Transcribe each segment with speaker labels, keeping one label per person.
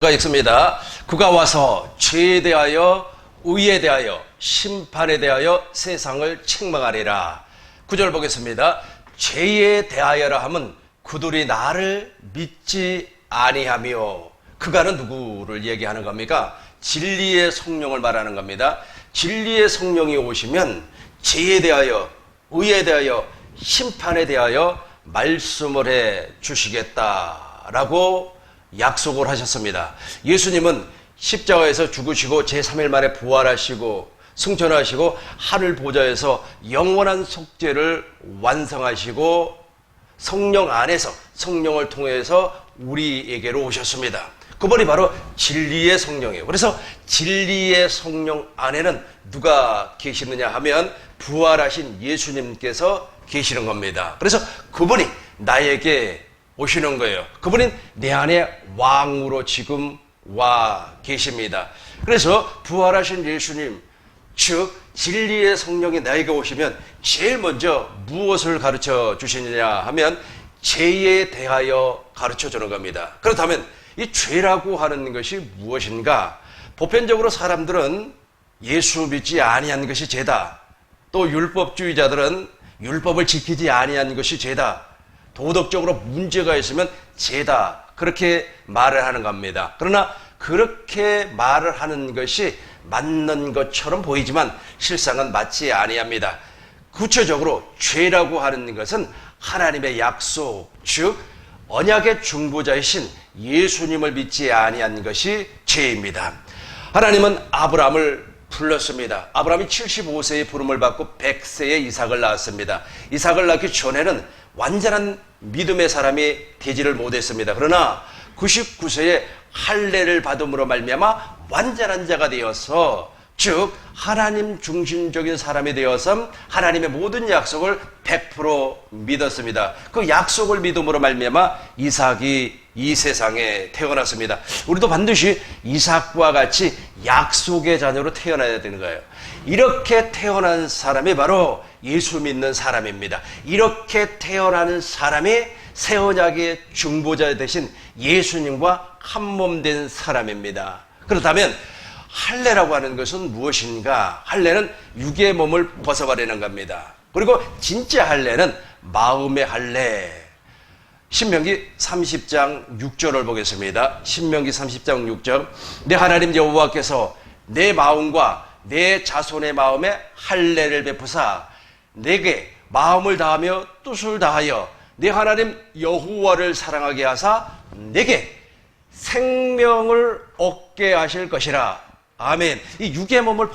Speaker 1: 가 있습니다. 그가 와서 죄에 대하여 의에 대하여 심판에 대하여 세상을 책망하리라. 9절 보겠습니다. 죄에 대하여라 하면 그들이 나를 믿지 아니하며, 그가는 누구를 얘기하는 겁니까? 진리의 성령을 말하는 겁니다. 진리의 성령이 오시면 죄에 대하여 의에 대하여 심판에 대하여 말씀을 해 주시겠다라고 약속을 하셨습니다. 예수님은 십자가에서 죽으시고 제3일 만에 부활하시고 승천하시고 하늘 보좌에서 영원한 속죄를 완성하시고 성령 안에서 성령을 통해서 우리에게로 오셨습니다. 그분이 바로 진리의 성령이에요. 그래서 진리의 성령 안에는 누가 계시느냐 하면 부활하신 예수님께서 계시는 겁니다. 그래서 그분이 나에게 오시는 거예요. 그분이 내 안에 왕으로 지금 와 계십니다. 그래서 부활하신 예수님, 즉 진리의 성령이 나에게 오시면 제일 먼저 무엇을 가르쳐 주시느냐 하면 죄에 대하여 가르쳐 주는 겁니다. 그렇다면 이 죄라고 하는 것이 무엇인가? 보편적으로 사람들은 예수 믿지 아니한 것이 죄다. 또 율법주의자들은 율법을 지키지 아니한 것이 죄다. 도덕적으로 문제가 있으면 죄다, 그렇게 말을 하는 겁니다. 그러나 그렇게 말을 하는 것이 맞는 것처럼 보이지만 실상은 맞지 아니합니다. 구체적으로 죄라고 하는 것은 하나님의 약속, 즉 언약의 중보자이신 예수님을 믿지 아니한 것이 죄입니다. 하나님은 아브라함을 불렀습니다. 아브라함이 75세의 부름을 받고 100세에 이삭을 낳았습니다. 이삭을 낳기 전에는 완전한 믿음의 사람이 되지를 못했습니다. 그러나 99세에 할례를 받음으로 말미암아 완전한 자가 되어서, 즉 하나님 중심적인 사람이 되어서 하나님의 모든 약속을 100% 믿었습니다. 그 약속을 믿음으로 말미암아 이삭이 이 세상에 태어났습니다. 우리도 반드시 이삭과 같이 약속의 자녀로 태어나야 되는 거예요. 이렇게 태어난 사람이 바로 예수 믿는 사람입니다. 이렇게 태어나는 사람이 새 언약의 중보자 되신 예수님과 한 몸 된 사람입니다. 그렇다면 할례라고 하는 것은 무엇인가? 할례는 육의 몸을 벗어버리는 겁니다. 그리고 진짜 할례는 마음의 할례. 신명기 30장 6절을 보겠습니다. 신명기 30장 6절. 내 하나님 여호와께서 내 마음과 내 자손의 마음에 할례를 베푸사 내게 마음을 다하며 뜻을 다하여 내 하나님 여호와를 사랑하게 하사 내게 생명을 얻게 하실 것이라. 아멘. 이 육의 몸을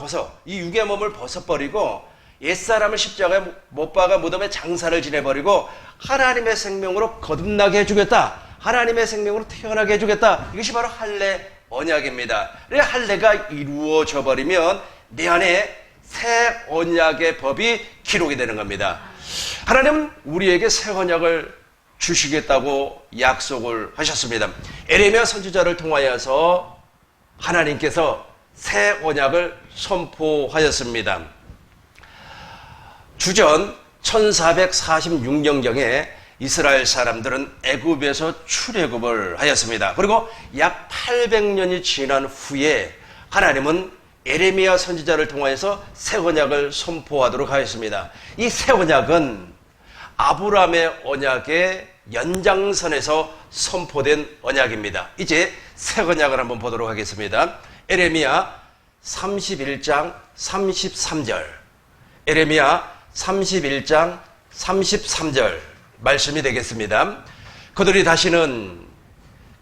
Speaker 1: 벗어버리고 옛사람을 십자가에 못 박아 무덤에 장사를 지내버리고 하나님의 생명으로 거듭나게 해주겠다, 하나님의 생명으로 태어나게 해주겠다, 이것이 바로 할례 언약입니다. 할례가 이루어져 버리면 내 안에 새 언약의 법이 기록이 되는 겁니다. 하나님은 우리에게 새 언약을 주시겠다고 약속을 하셨습니다. 에레미야 선지자를 통하여서 하나님께서 새 언약을 선포하였습니다. 주전 1446년경에 이스라엘 사람들은 애굽에서 출애굽을 하였습니다. 그리고 약 800년이 지난 후에 하나님은 에레미야 선지자를 통하여서 새 언약을 선포하도록 하였습니다. 이 새 언약은 아브라함의 언약의 연장선에서 선포된 언약입니다. 이제 새 언약을 한번 보도록 하겠습니다. 에레미야 31장 33절. 에레미야 31장 33절 말씀이 되겠습니다. 그들이 다시는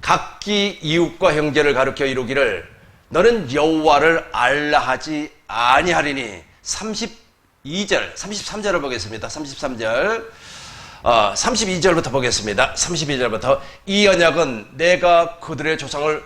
Speaker 1: 각기 이웃과 형제를 가르쳐 이루기를 너는 여호와를 알라 하지 아니하리니. 32절, 33절을 보겠습니다. 33절, 32절부터 보겠습니다. 32절부터 이 언약은 내가 그들의 조상을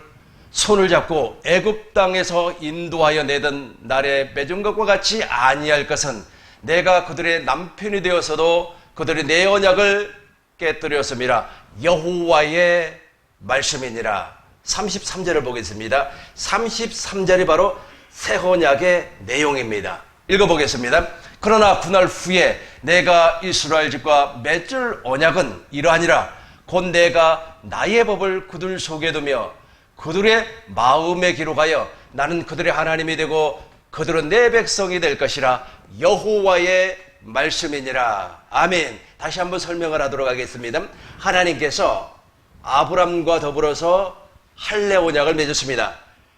Speaker 1: 손을 잡고 애굽 땅에서 인도하여 내던 날에 맺은 것과 같이 아니할 것은 내가 그들의 남편이 되어서도 그들이 내 언약을 깨뜨렸음이라. 여호와의 말씀이니라. 33절을 보겠습니다. 33절이 바로 새 언약의 내용입니다. 읽어보겠습니다. 그러나 그날 후에 내가 이스라엘 집과 맺을 언약은 이러하니라. 곧 내가 나의 법을 그들 속에 두며 그들의 마음에 기록하여 나는 그들의 하나님이 되고 그들은 내 백성이 될 것이라. 여호와의 말씀이니라. 아멘. 다시 한번 설명을 하도록 하겠습니다. 하나님께서 아브람과 더불어서 할례 언약을 맺었습니다.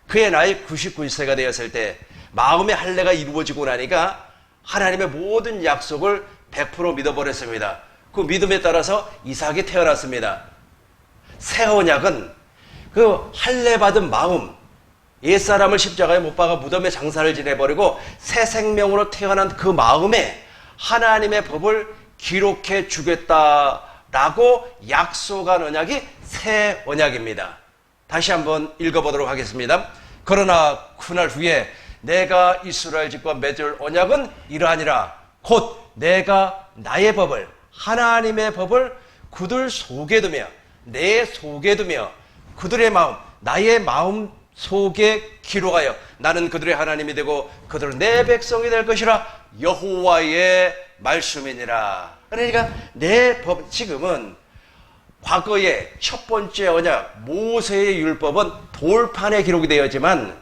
Speaker 1: 그의 나이 99세가 되었을 때 마음의 할례가 이루어지고 나니까 하나님의 모든 약속을 100% 믿어버렸습니다. 그 믿음에 따라서 이삭이 태어났습니다. 새 언약은 그 할례 받은 마음, 옛사람을 십자가에 못 박아 무덤에 장사를 지내버리고 새 생명으로 태어난 그 마음에 하나님의 법을 기록해 주겠다라고 약속한 언약이 새 언약입니다. 다시 한번 읽어보도록 하겠습니다. 그러나 그날 후에 내가 이스라엘 집과 맺을 언약은 이러하니라. 곧 내가 나의 법을, 하나님의 법을 그들 속에 두며 내 속에 두며 그들의 마음, 나의 마음 속에 기록하여 나는 그들의 하나님이 되고 그들은 내 백성이 될 것이라. 여호와의 말씀이니라. 그러니까 내 법, 지금은 과거의 첫 번째 언약 모세의 율법은 돌판에 기록이 되었지만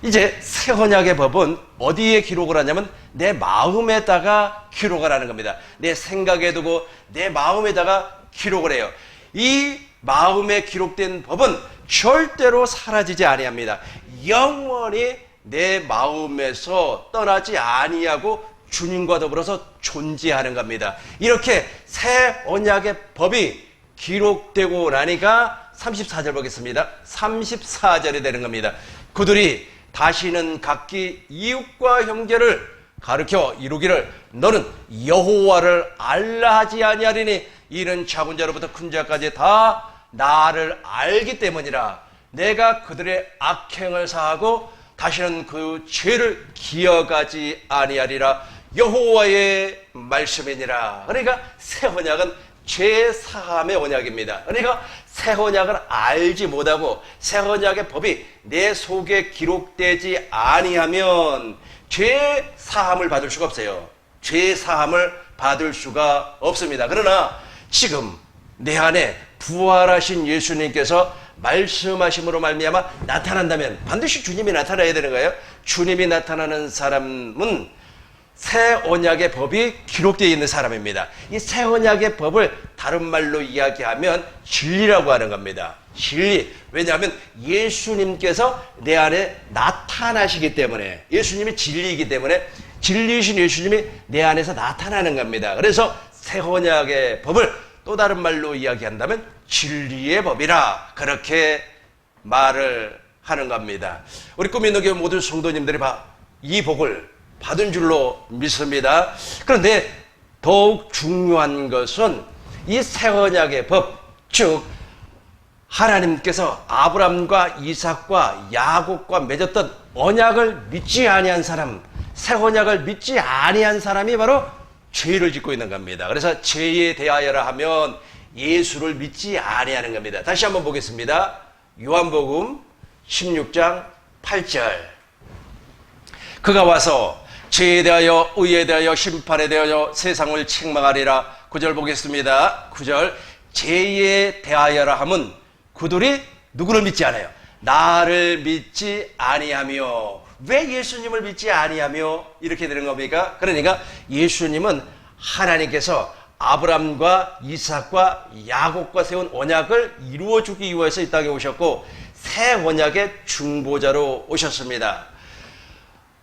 Speaker 1: 이제 새 언약의 법은 어디에 기록을 하냐면 내 마음에다가 기록을 하는 겁니다. 내 생각에 두고 내 마음에다가 기록을 해요. 이 마음에 기록된 법은 절대로 사라지지 아니합니다. 영원히 내 마음에서 떠나지 아니하고 주님과 더불어서 존재하는 겁니다. 이렇게 새 언약의 법이 기록되고 나니까 34절 보겠습니다. 34절이 되는 겁니다. 그들이 다시는 각기 이웃과 형제를 가르쳐 이루기를 너는 여호와를 알라 하지 아니하리니 이는 작은 자로부터 큰 자까지 다 나를 알기 때문이라. 내가 그들의 악행을 사하고 다시는 그 죄를 기억하지 아니하리라. 여호와의 말씀이니라. 그러니까 새 언약은 죄 사함의 언약입니다. 그러니까 새 언약을 알지 못하고 새 언약의 법이 내 속에 기록되지 아니하면 죄 사함을 받을 수가 없어요. 죄 사함을 받을 수가 없습니다. 그러나 지금 내 안에 부활하신 예수님께서 말씀하심으로 말미암아 나타난다면 반드시 주님이 나타나야 되는 거예요. 주님이 나타나는 사람은 새 언약의 법이 기록되어 있는 사람입니다. 이 새 언약의 법을 다른 말로 이야기하면 진리라고 하는 겁니다. 진리. 왜냐하면 예수님께서 내 안에 나타나시기 때문에, 예수님이 진리이기 때문에 진리이신 예수님이 내 안에서 나타나는 겁니다. 그래서 새 언약의 법을 또 다른 말로 이야기한다면 진리의 법이라 그렇게 말을 하는 겁니다. 우리 꿈있는 교회 모든 성도님들이 이 복을 받은 줄로 믿습니다. 그런데 더욱 중요한 것은 이 새 언약의 법, 즉 하나님께서 아브람과 이삭과 야곱과 맺었던 언약을 믿지 아니한 사람, 새 언약을 믿지 아니한 사람이 바로 죄를 짓고 있는 겁니다. 그래서 죄에 대하여라 하면 예수를 믿지 아니하는 겁니다. 다시 한번 보겠습니다. 요한복음 16장 8절. 그가 와서 죄에 대하여 의에 대하여 심판에 대하여 세상을 책망하리라. 9절 보겠습니다. 9절. 죄에 대하여라 함은 그들이 누구를 믿지 않아요? 나를 믿지 아니하며. 왜 예수님을 믿지 아니하며 이렇게 되는 겁니까? 그러니까 예수님은 하나님께서 아브람과 이삭과 야곱과 세운 언약을 이루어주기 위해서 이 땅에 오셨고 새 언약의 중보자로 오셨습니다.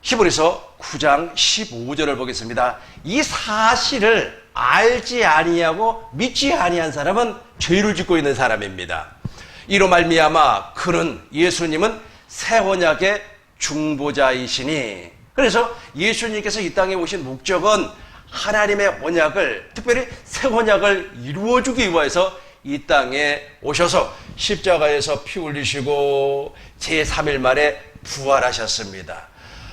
Speaker 1: 히브리서 9장 15절을 보겠습니다. 이 사실을 알지 아니하고 믿지 아니한 사람은 죄를 짓고 있는 사람입니다. 이로 말미암아 그는 예수님은 새 언약의 중보자이시니, 그래서 예수님께서 이 땅에 오신 목적은 하나님의 언약을, 특별히 새 언약을 이루어주기 위해서 이 땅에 오셔서 십자가에서 피 흘리시고 제3일 만에 부활하셨습니다.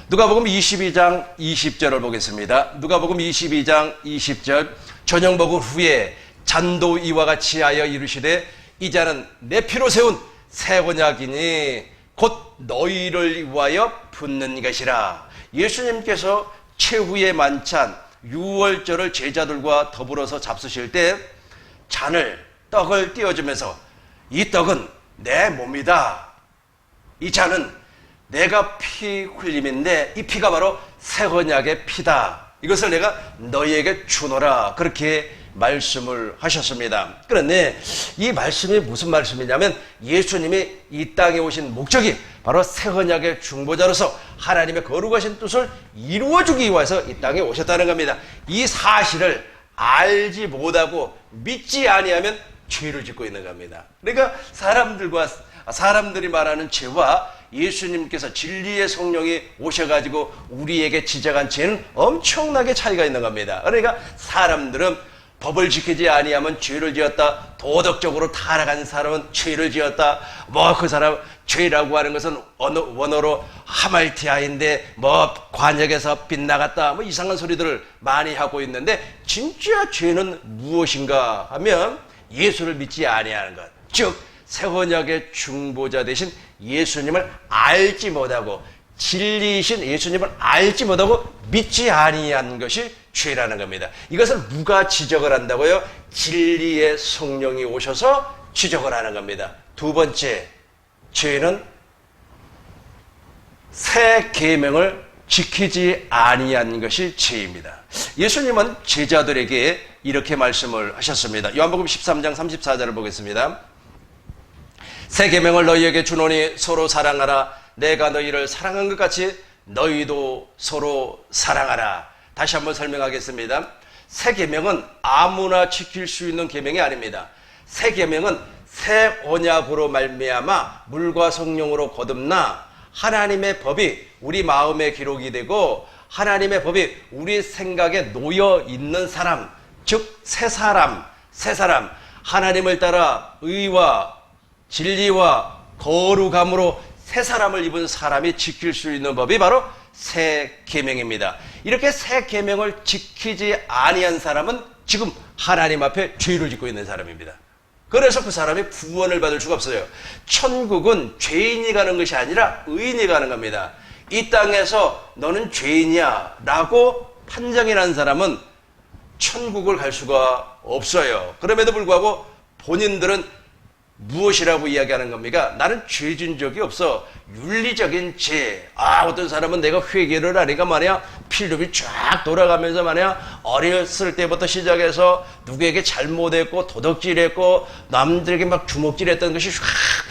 Speaker 1: 누가복음 22장 20절을 보겠습니다. 누가복음 22장 20절. 저녁 먹은 후에 잔도 이와 같이 하여 이르시되 이 잔은 내 피로 세운 새 언약이니 곧 너희를 위하여 붓는 것이라. 예수님께서 최후의 만찬 유월절을 제자들과 더불어서 잡수실 때 잔을, 떡을 띄워주면서 이 떡은 내 몸이다, 이 잔은 내가 피 흘림인데 이 피가 바로 새 언약의 피다. 이것을 내가 너희에게 주노라. 그렇게 말씀을 하셨습니다. 그런데 이 말씀이 무슨 말씀이냐면 예수님이 이 땅에 오신 목적이 바로 새 언약의 중보자로서 하나님의 거룩하신 뜻을 이루어주기 위해서 이 땅에 오셨다는 겁니다. 이 사실을 알지 못하고 믿지 아니하면 죄를 짓고 있는 겁니다. 그러니까 사람들이 말하는 죄와 예수님께서 진리의 성령이 오셔가지고 우리에게 지적한 죄는 엄청나게 차이가 있는 겁니다. 그러니까 사람들은 법을 지키지 아니하면 죄를 지었다. 도덕적으로 타락한 사람은 죄를 지었다. 그 사람 죄라고 하는 것은 원어로 하말티아인데 관역에서 빗나갔다. 이상한 소리들을 많이 하고 있는데 진짜 죄는 무엇인가 하면 예수를 믿지 아니하는 것. 즉 새 언약의 중보자 되신 예수님을 알지 못하고 진리이신 예수님을 알지 못하고 믿지 아니한 것이 죄라는 겁니다. 이것을 누가 지적을 한다고요? 진리의 성령이 오셔서 지적을 하는 겁니다. 두 번째, 죄는 새 계명을 지키지 아니한 것이 죄입니다. 예수님은 제자들에게 이렇게 말씀을 하셨습니다. 요한복음 13장 34절을 보겠습니다. 새 계명을 너희에게 주노니 서로 사랑하라. 내가 너희를 사랑한 것 같이 너희도 서로 사랑하라. 다시 한번 설명하겠습니다. 새 계명은 아무나 지킬 수 있는 계명이 아닙니다. 새 계명은 새 언약으로 말미암아 물과 성령으로 거듭나 하나님의 법이 우리 마음에 기록이 되고 하나님의 법이 우리 생각에 놓여 있는 사람, 즉 새 사람, 하나님을 따라 의와 진리와 거룩함으로 새 사람을 입은 사람이 지킬 수 있는 법이 바로 새 계명입니다. 이렇게 새 계명을 지키지 아니한 사람은 지금 하나님 앞에 죄를 짓고 있는 사람입니다. 그래서 그 사람이 구원을 받을 수가 없어요. 천국은 죄인이 가는 것이 아니라 의인이 가는 겁니다. 이 땅에서 너는 죄인이야 라고 판정이 난 사람은 천국을 갈 수가 없어요. 그럼에도 불구하고 본인들은 무엇이라고 이야기하는 겁니까? 나는 죄진 적이 없어. 윤리적인 죄. 어떤 사람은 내가 회개를 하니까 말이야 필름이 쫙 돌아가면서 말이야 어렸을 때부터 시작해서 누구에게 잘못했고 도덕질했고 남들에게 막 주먹질했던 것이 쫙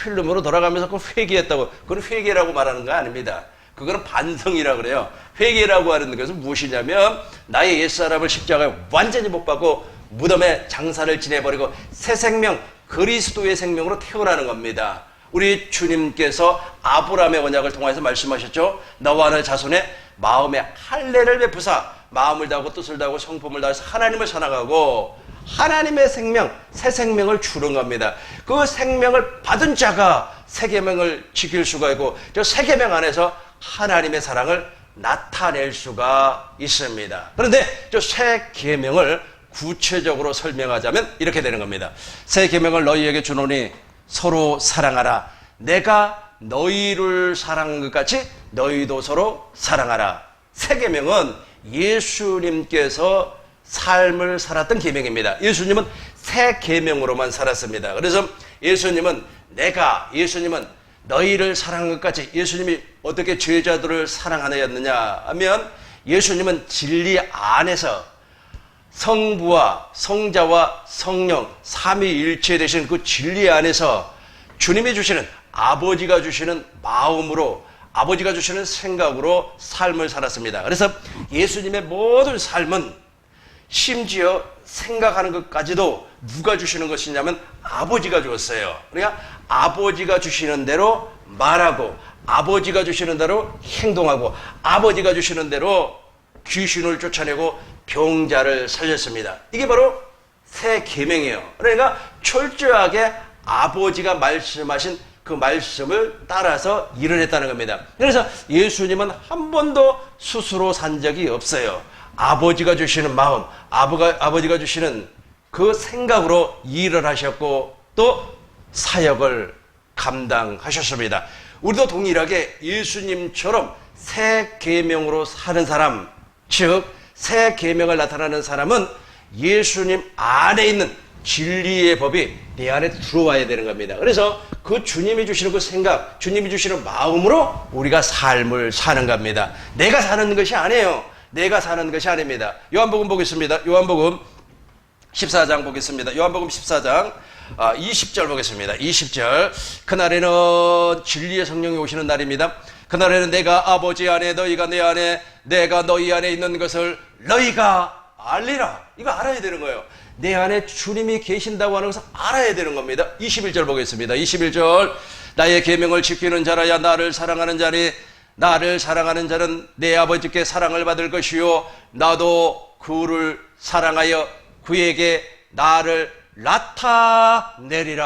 Speaker 1: 필름으로 돌아가면서 그걸 회개했다고. 그건 회개라고 말하는 거 아닙니다. 그거는 반성이라고 그래요. 회개라고 하는 것은 무엇이냐면 나의 옛사람을 십자가에 완전히 못 박고 무덤에 장사를 지내버리고 새 생명 그리스도의 생명으로 태어나는 겁니다. 우리 주님께서 아브라함의 언약을 통해서 말씀하셨죠. 너와 너 자손의 마음에 할례를 베푸사 마음을 다하고 뜻을 다하고 성품을 다해서 하나님을 사랑하고 하나님의 생명, 새 생명을 주는 겁니다. 그 생명을 받은 자가 새 계명을 지킬 수가 있고 저 새 계명 안에서 하나님의 사랑을 나타낼 수가 있습니다. 그런데 저 새 계명을 구체적으로 설명하자면 이렇게 되는 겁니다. 새 계명을 너희에게 주노니 서로 사랑하라. 내가 너희를 사랑한 것 같이 너희도 서로 사랑하라. 새 계명은 예수님께서 삶을 살았던 계명입니다. 예수님은 새 계명으로만 살았습니다. 그래서 예수님은 너희를 사랑한 것 같이 예수님이 어떻게 죄자들을 사랑하느냐 하면 예수님은 진리 안에서 성부와 성자와 성령 삼위일체 되신 그 진리 안에서 주님이 주시는 아버지가 주시는 마음으로 아버지가 주시는 생각으로 삶을 살았습니다. 그래서 예수님의 모든 삶은 심지어 생각하는 것까지도 누가 주시는 것이냐면 아버지가 주었어요. 그러니까 아버지가 주시는 대로 말하고 아버지가 주시는 대로 행동하고 아버지가 주시는 대로 귀신을 쫓아내고 병자를 살렸습니다. 이게 바로 새 계명이에요. 그러니까 철저하게 아버지가 말씀하신 그 말씀을 따라서 일을 했다는 겁니다. 그래서 예수님은 한 번도 스스로 산 적이 없어요. 아버지가 주시는 마음, 아버지가 주시는 그 생각으로 일을 하셨고 또 사역을 감당하셨습니다. 우리도 동일하게 예수님처럼 새 계명으로 사는 사람, 즉 새 계명을 나타내는 사람은 예수님 안에 있는 진리의 법이 내 안에 들어와야 되는 겁니다. 그래서 그 주님이 주시는 그 생각, 주님이 주시는 마음으로 우리가 삶을 사는 겁니다. 내가 사는 것이 아니에요. 내가 사는 것이 아닙니다. 요한복음 보겠습니다. 요한복음 14장 보겠습니다. 요한복음 14장 20절 보겠습니다. 20절. 그날에는 진리의 성령이 오시는 날입니다. 그날에는 내가 아버지 안에 너희가 내 안에 내가 너희 안에 있는 것을 너희가 알리라. 이거 알아야 되는 거예요. 내 안에 주님이 계신다고 하는 것을 알아야 되는 겁니다. 21절 보겠습니다. 21절. 나의 계명을 지키는 자라야 나를 사랑하는 자니 나를 사랑하는 자는 내 아버지께 사랑을 받을 것이요 나도 그를 사랑하여 그에게 나를 나타내리라.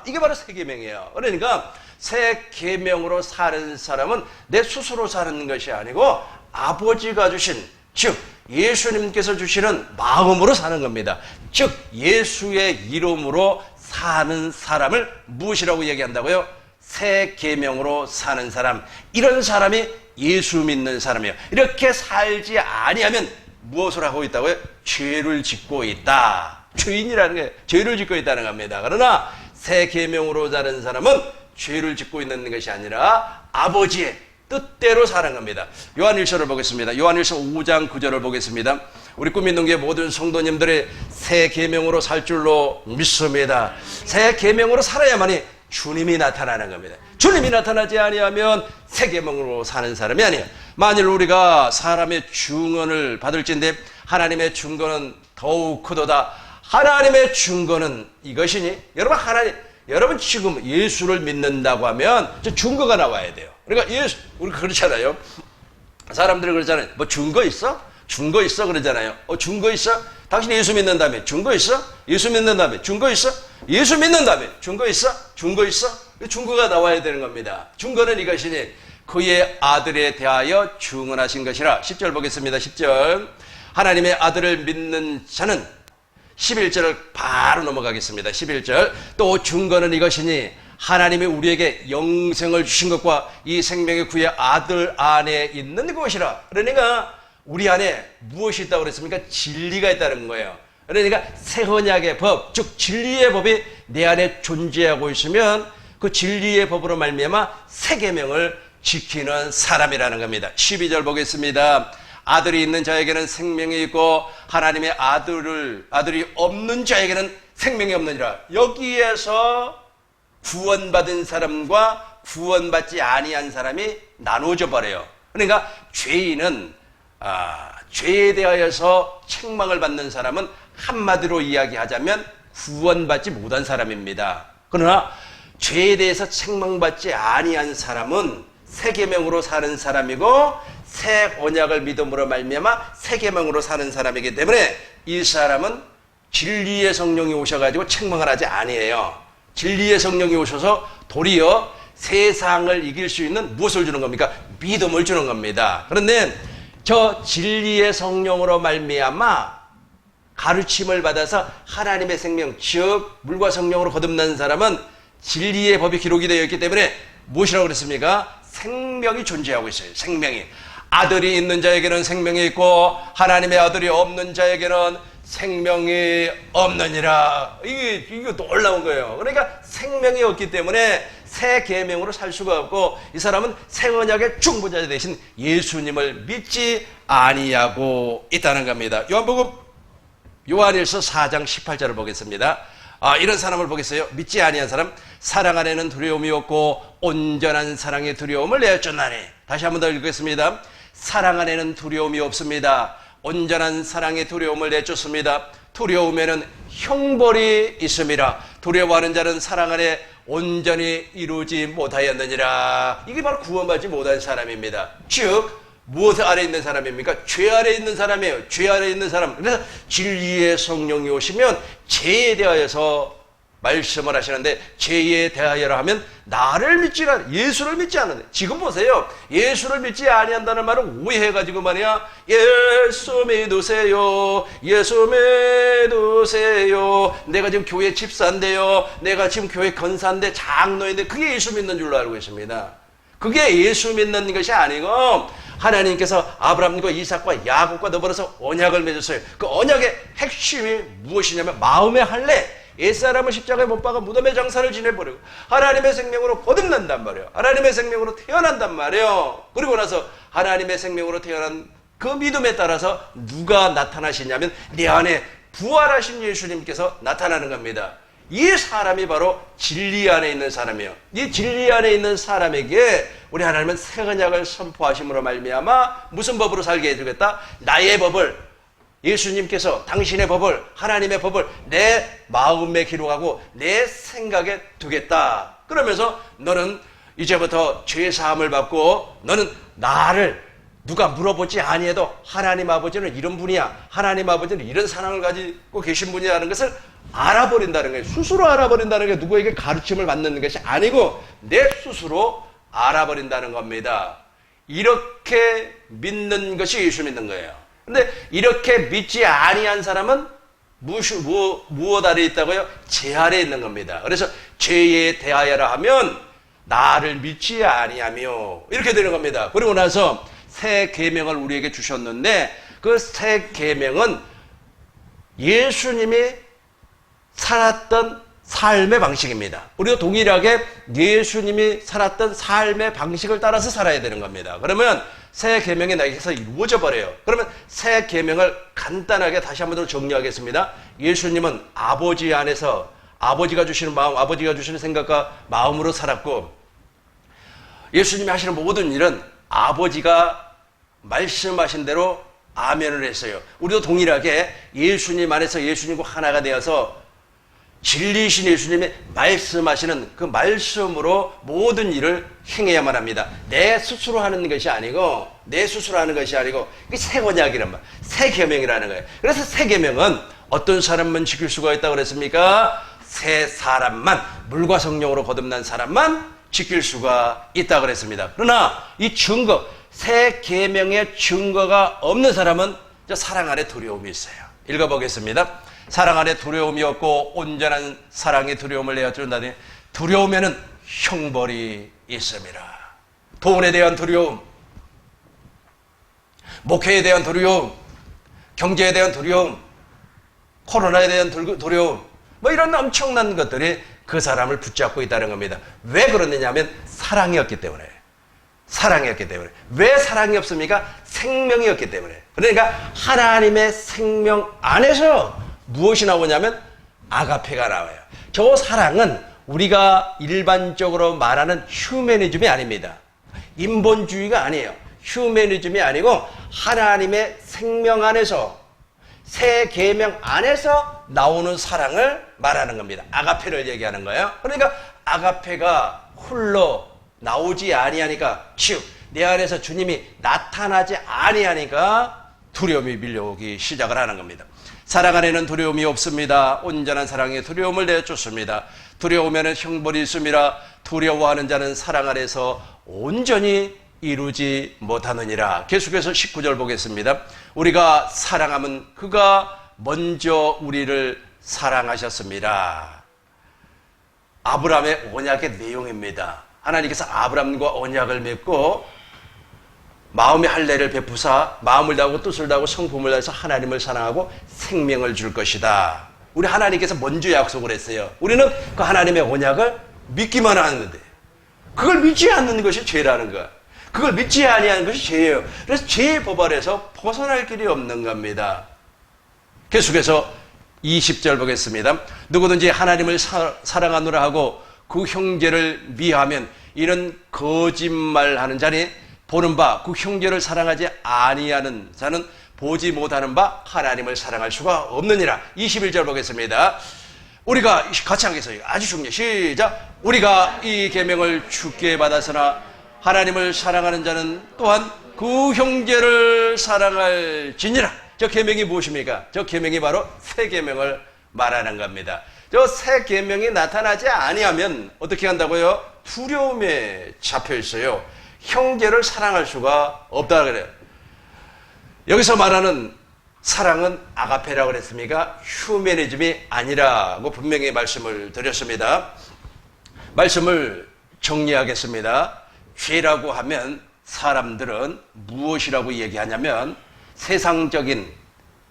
Speaker 1: 이게 바로 새 계명이에요. 그러니까 새 계명으로 사는 사람은 내 스스로 사는 것이 아니고 아버지가 주신, 즉 예수님께서 주시는 마음으로 사는 겁니다. 즉 예수의 이름으로 사는 사람을 무엇이라고 얘기한다고요? 새 계명으로 사는 사람. 이런 사람이 예수 믿는 사람이에요. 이렇게 살지 아니하면 무엇을 하고 있다고요? 죄를 짓고 있다. 죄인이라는 게 죄를 짓고 있다는 겁니다. 그러나 새 계명으로 사는 사람은 죄를 짓고 있는 것이 아니라 아버지의 뜻대로 사는 겁니다. 요한일서를 보겠습니다. 요한일서 5장 9절을 보겠습니다. 우리 꿈있는 게 모든 성도님들의 새 계명으로 살 줄로 믿습니다. 새 계명으로 살아야만이 주님이 나타나는 겁니다. 주님이 나타나지 아니하면 새 계명으로 사는 사람이 아니에요. 만일 우리가 사람의 증언을 받을진데 하나님의 증거는 더욱 크도다. 하나님의 증거는 이것이니 여러분 지금 예수를 믿는다고 하면 증거가 나와야 돼요. 그러니까 우리 그렇잖아요. 사람들이 그러잖아요. 뭐 증거 있어? 증거 있어? 그러잖아요. 증거 있어? 당신 예수 믿는다며? 증거 있어? 예수 믿는다며? 증거 있어? 예수 믿는다며? 증거 있어? 증거 있어? 증거가 나와야 되는 겁니다. 증거는 이것이니 그의 아들에 대하여 증언하신 것이라. 10절 보겠습니다. 10절. 하나님의 아들을 믿는 자는 11절을 바로 넘어가겠습니다. 11절. 또 증거는 이것이니 하나님이 우리에게 영생을 주신 것과 이 생명의 그의 아들 안에 있는 것이라. 그러니까 우리 안에 무엇이 있다고 그랬습니까? 진리가 있다는 거예요. 그러니까 새 언약의 법, 즉 진리의 법이 내 안에 존재하고 있으면 그 진리의 법으로 말미암아 새 계명을 지키는 사람이라는 겁니다. 12절 보겠습니다. 아들이 있는 자에게는 생명이 있고 하나님의 아들이 없는 자에게는 생명이 없느니라. 여기에서 구원받은 사람과 구원받지 아니한 사람이 나누어져 버려요. 그러니까 죄인은 죄에 대하여서 책망을 받는 사람은 한마디로 이야기하자면 구원받지 못한 사람입니다. 그러나 죄에 대해서 책망받지 아니한 사람은 새 계명으로 사는 사람이고 새 언약을 믿음으로 말미암아 새 계명으로 사는 사람이기 때문에 이 사람은 진리의 성령이 오셔가지고 책망을 하지 아니에요. 진리의 성령이 오셔서 도리어 세상을 이길 수 있는 무엇을 주는 겁니까? 믿음을 주는 겁니다. 그런데 저 진리의 성령으로 말미암아 가르침을 받아서 하나님의 생명, 즉 물과 성령으로 거듭난 사람은 진리의 법이 기록이 되어 있기 때문에 무엇이라고 그랬습니까? 생명이 존재하고 있어요. 생명이. 아들이 있는 자에게는 생명이 있고 하나님의 아들이 없는 자에게는 생명이 없느니라. 이게 놀라운 거예요. 그러니까 생명이 없기 때문에 새 계명으로 살 수가 없고 이 사람은 새 언약의 중보자 대신 예수님을 믿지 아니하고 있다는 겁니다. 요한일서 4장 18절을 보겠습니다. 이런 사람을 보겠어요. 믿지 아니한 사람. 사랑 안에는 두려움이 없고 온전한 사랑의 두려움을 내어쫓나니. 다시 한번 더 읽겠습니다. 사랑 안에는 두려움이 없습니다. 온전한 사랑의 두려움을 내쫓습니다. 두려움에는 형벌이 있음이라. 두려워하는 자는 사랑 안에 온전히 이루지 못하였느니라. 이게 바로 구원받지 못한 사람입니다. 즉 무엇 아래 있는 사람입니까? 죄 아래 있는 사람이에요. 죄 아래 있는 사람. 그래서 진리의 성령이 오시면 죄에 대하여서 말씀을 하시는데 죄에 대하여라 하면 나를 믿지 않는 예수를 믿지 않는데 지금 보세요. 예수를 믿지 아니한다는 말을 오해해가지고 말이야. 예수 믿으세요. 예수 믿으세요. 내가 지금 교회 집사인데요. 내가 지금 교회 권사인데 장로인데 그게 예수 믿는 줄로 알고 있습니다. 그게 예수 믿는 것이 아니고 하나님께서 아브라함과 이삭과 야곱과 더불어서 언약을 맺었어요. 그 언약의 핵심이 무엇이냐면 마음의 할례. 옛사람을 십자가에 못 박아 무덤의 장사를 지내버리고 하나님의 생명으로 거듭난단 말이에요. 하나님의 생명으로 태어난단 말이에요. 그리고 나서 하나님의 생명으로 태어난 그 믿음에 따라서 누가 나타나시냐면 내 안에 부활하신 예수님께서 나타나는 겁니다. 이 사람이 바로 진리 안에 있는 사람이에요. 이 진리 안에 있는 사람에게 우리 하나님은 새 언약을 선포하심으로 말미암아 무슨 법으로 살게 해주겠다? 나의 법을, 예수님께서 당신의 법을, 하나님의 법을 내 마음에 기록하고 내 생각에 두겠다. 그러면서 너는 이제부터 죄사함을 받고 너는 나를 누가 물어보지 아니해도 하나님 아버지는 이런 분이야, 하나님 아버지는 이런 사랑을 가지고 계신 분이라는 것을 알아버린다는 거예요. 스스로 알아버린다는 게 누구에게 가르침을 받는 것이 아니고 내 스스로 알아버린다는 겁니다. 이렇게 믿는 것이 예수 믿는 거예요. 근데 이렇게 믿지 아니한 사람은 무엇 아래 있다고요? 죄 아래 있는 겁니다. 그래서 죄에 대하여라 하면 나를 믿지 아니하며 이렇게 되는 겁니다. 그리고 나서 새 계명을 우리에게 주셨는데 그 새 계명은 예수님이 살았던 삶의 방식입니다. 우리도 동일하게 예수님이 살았던 삶의 방식을 따라서 살아야 되는 겁니다. 그러면 새 계명이 나에게서 이루어져 버려요. 그러면 새 계명을 간단하게 다시 한번 더 정리하겠습니다. 예수님은 아버지 안에서 아버지가 주시는 마음, 아버지가 주시는 생각과 마음으로 살았고 예수님이 하시는 모든 일은 아버지가 말씀하신 대로 아멘을 했어요. 우리도 동일하게 예수님 안에서 예수님과 하나가 되어서 진리이신 예수님이 말씀하시는 그 말씀으로 모든 일을 행해야만 합니다. 내 스스로 하는 것이 아니고 내 스스로 하는 것이 아니고 이게 새 언약이란 말, 새 계명이라는 거예요. 그래서 새 계명은 어떤 사람만 지킬 수가 있다고 그랬습니까? 새 사람만, 물과 성령으로 거듭난 사람만 지킬 수가 있다고 그랬습니다. 그러나 이 증거, 새 계명의 증거가 없는 사람은 사랑 안에 두려움이 있어요. 읽어보겠습니다. 사랑 안에 두려움이 없고 온전한 사랑이 두려움을 내어준다니 두려움에는 형벌이 있습니다. 돈에 대한 두려움, 목회에 대한 두려움, 경제에 대한 두려움, 코로나에 대한 두려움, 뭐 이런 엄청난 것들이 그 사람을 붙잡고 있다는 겁니다. 왜 그러느냐면 사랑이었기 때문에. 사랑이었기 때문에. 왜 사랑이 없습니까? 생명이었기 때문에. 그러니까 하나님의 생명 안에서 무엇이 나오냐면 아가페가 나와요. 저 사랑은 우리가 일반적으로 말하는 휴머니즘이 아닙니다. 인본주의가 아니에요. 휴머니즘이 아니고 하나님의 생명 안에서 새 계명 안에서 나오는 사랑을 말하는 겁니다. 아가페를 얘기하는 거예요. 그러니까 아가페가 홀로 나오지 아니하니까 즉 내 안에서 주님이 나타나지 아니하니까 두려움이 밀려오기 시작을 하는 겁니다. 사랑 안에는 두려움이 없습니다. 온전한 사랑에 두려움을 내쫓습니다. 두려우면 형벌이 있음이라 두려워하는 자는 사랑 안에서 온전히 이루지 못하느니라. 계속해서 19절 보겠습니다. 우리가 사랑하면 그가 먼저 우리를 사랑하셨습니다. 아브라함의 언약의 내용입니다. 하나님께서 아브라함과 언약을 맺고 마음의 할례를 베푸사 마음을 다하고 뜻을 다하고 성품을 다해서 하나님을 사랑하고 생명을 줄 것이다. 우리 하나님께서 먼저 약속을 했어요. 우리는 그 하나님의 언약을 믿기만 하는데 그걸 믿지 않는 것이 죄라는 것. 그걸 믿지 아니하는 것이 죄예요. 그래서 죄의 법 아래서 벗어날 길이 없는 겁니다. 계속해서 20절 보겠습니다. 누구든지 하나님을 사랑하노라 하고 그 형제를 미하면 이는 거짓말하는 자니 보는 바 그 형제를 사랑하지 아니하는 자는 보지 못하는 바 하나님을 사랑할 수가 없느니라. 21절 보겠습니다. 우리가 같이 하겠어요. 아주 중요해요. 시작. 우리가 이 계명을 주께 받았으나 하나님을 사랑하는 자는 또한 그 형제를 사랑할지니라. 저 계명이 무엇입니까? 저 계명이 바로 새 계명을 말하는 겁니다. 저 새 계명이 나타나지 아니하면 어떻게 한다고요? 두려움에 잡혀 있어요. 형제를 사랑할 수가 없다 그래요. 여기서 말하는 사랑은 아가페라고 그랬습니까? 휴머니즘이 아니라고 분명히 말씀을 드렸습니다. 말씀을 정리하겠습니다. 죄라고 하면 사람들은 무엇이라고 얘기하냐면 세상적인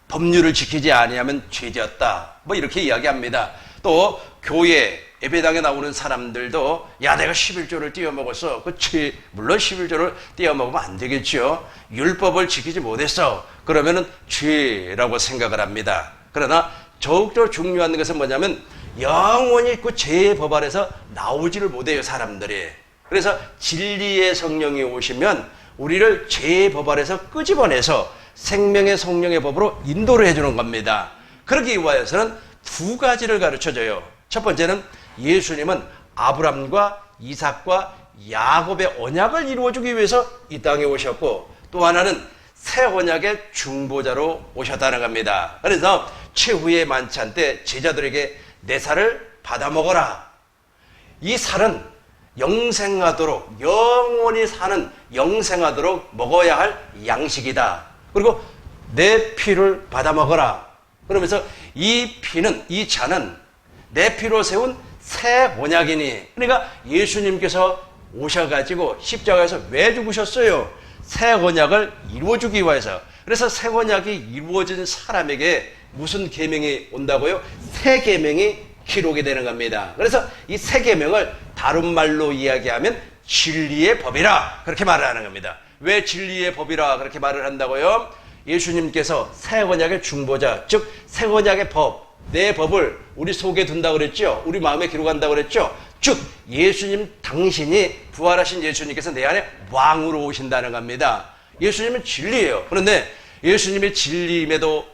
Speaker 1: 법률을 지키지 아니하면 죄졌다. 뭐 이렇게 이야기합니다. 또 교회 예배당에 나오는 사람들도 야 내가 11조를 띄어먹었어. 그치, 물론 11조를 띄어먹으면 안 되겠죠. 율법을 지키지 못했어. 그러면은 죄라고 생각을 합니다. 그러나 더욱더 중요한 것은 뭐냐면 영원히 그 죄의 법 아래서 나오지를 못해요, 사람들이. 그래서 진리의 성령이 오시면 우리를 죄의 법 아래서 끄집어내서 생명의 성령의 법으로 인도를 해주는 겁니다. 그러기 위하여서는 두 가지를 가르쳐줘요. 첫 번째는 예수님은 아브람과 이삭과 야곱의 언약을 이루어주기 위해서 이 땅에 오셨고, 또 하나는 새 언약의 중보자로 오셨다는 겁니다. 그래서 최후의 만찬 때 제자들에게 내 살을 받아 먹어라. 이 살은 영생하도록, 영원히 사는 영생하도록 먹어야 할 양식이다. 그리고 내 피를 받아 먹어라. 그러면서 이 피는, 이 잔은 내 피로 세운 새 언약이니. 그러니까 예수님께서 오셔가지고 십자가에서 왜 죽으셨어요? 새 언약을 이루어주기 위해서. 그래서 새 언약이 이루어진 사람에게 무슨 계명이 온다고요? 새 계명이 기록이 되는 겁니다. 그래서 이 새 계명을 다른 말로 이야기하면 진리의 법이라 그렇게 말을 하는 겁니다. 왜 진리의 법이라 그렇게 말을 한다고요? 예수님께서 새 언약의 중보자, 즉 새 언약의 법, 내 법을 우리 속에 둔다고 그랬죠? 우리 마음에 기록한다고 그랬죠? 즉 예수님 당신이, 부활하신 예수님께서 내 안에 왕으로 오신다는 겁니다. 예수님은 진리예요. 그런데 예수님의 진리임에도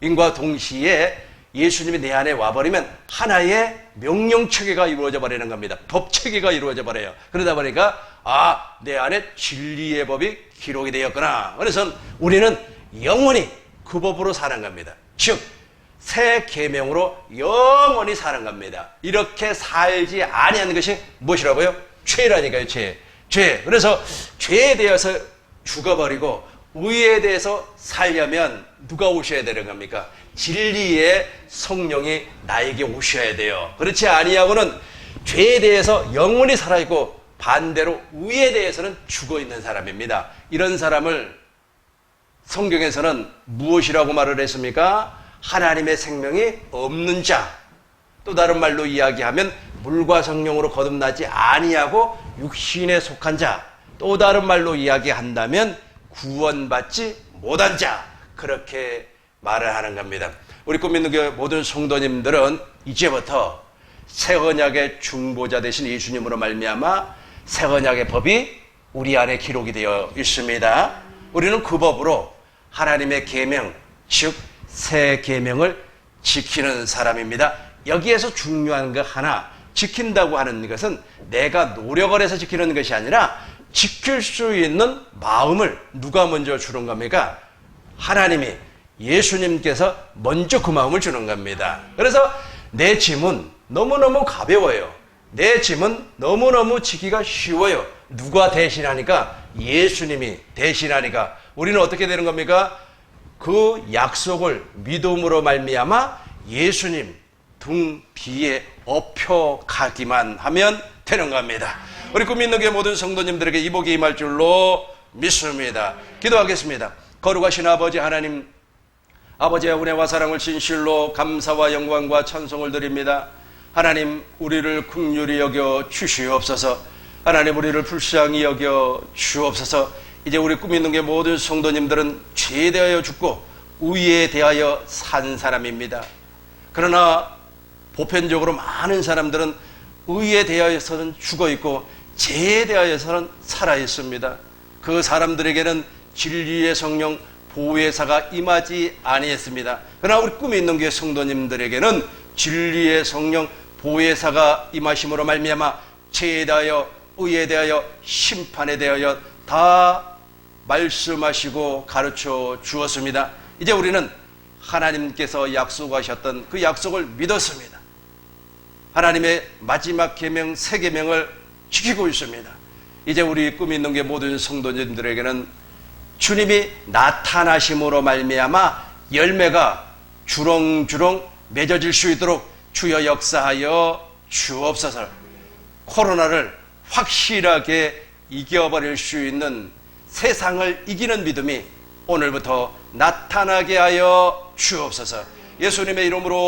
Speaker 1: 인과 동시에 예수님이 내 안에 와버리면 하나의 명령체계가 이루어져 버리는 겁니다. 법체계가 이루어져 버려요. 그러다 보니까 내 안에 진리의 법이 기록이 되었구나. 그래서 우리는 영원히 그 법으로 사는 겁니다. 즉 새 계명으로 영원히 사는 겁니다. 이렇게 살지 아니하는 것이 무엇이라고요? 죄라니까요. 죄. 그래서 죄에 대해서 죽어버리고 의에 대해서 살려면 누가 오셔야 되는 겁니까? 진리의 성령이 나에게 오셔야 돼요. 그렇지 아니하고는 죄에 대해서 영원히 살아있고 반대로 의에 대해서는 죽어있는 사람입니다. 이런 사람을 성경에서는 무엇이라고 말을 했습니까? 하나님의 생명이 없는 자. 또 다른 말로 이야기하면 물과 성령으로 거듭나지 아니하고 육신에 속한 자. 또 다른 말로 이야기한다면 구원받지 못한 자. 그렇게 말을 하는 겁니다. 우리 꿈 있는 교회 모든 성도님들은 이제부터 새 언약의 중보자 되신 예수님으로 말미암아 새 언약의 법이 우리 안에 기록이 되어 있습니다. 우리는 그 법으로 하나님의 계명, 즉 새 계명을 지키는 사람입니다. 여기에서 중요한 거 하나, 지킨다고 하는 것은 내가 노력을 해서 지키는 것이 아니라 지킬 수 있는 마음을 누가 먼저 주는 겁니까? 하나님이, 예수님께서 먼저 그 마음을 주는 겁니다. 그래서 내 짐은 너무너무 가벼워요. 내 짐은 너무너무 지기가 쉬워요. 누가 대신하니까? 예수님이 대신하니까. 우리는 어떻게 되는 겁니까? 그 약속을 믿음으로 말미암아 예수님 등 뒤에 업혀가기만 하면 되는 겁니다. 우리 꿈 있는 교회 모든 성도님들에게 이 복이 임할 줄로 믿습니다. 기도하겠습니다. 거룩하신 아버지 하나님, 아버지의 은혜와 사랑을 진실로 감사와 영광과 찬송을 드립니다. 하나님, 우리를 긍휼히 여겨 주시옵소서. 하나님, 우리를 불쌍히 여겨 주옵소서. 이제 우리 꿈 있는 게 모든 성도님들은 죄에 대하여 죽고 의에 대하여 산 사람입니다. 그러나 보편적으로 많은 사람들은 의에 대하여서는 죽어 있고 죄에 대하여서는 살아 있습니다. 그 사람들에게는 진리의 성령 보혜사가 임하지 아니했습니다. 그러나 우리 꿈이 있는 교회 성도님들에게는 진리의 성령 보혜사가 임하심으로 말미암아 죄에 대하여 의에 대하여 심판에 대하여 다 말씀하시고 가르쳐 주었습니다. 이제 우리는 하나님께서 약속하셨던 그 약속을 믿었습니다. 하나님의 마지막 계명, 새 계명을 지키고 있습니다. 이제 우리 꿈이 있는 게 모든 성도님들에게는 주님이 나타나심으로 말미암아 열매가 주렁주렁 맺어질 수 있도록 주여 역사하여 주옵소서. 코로나를 확실하게 이겨버릴 수 있는 세상을 이기는 믿음이 오늘부터 나타나게 하여 주옵소서. 예수님의 이름으로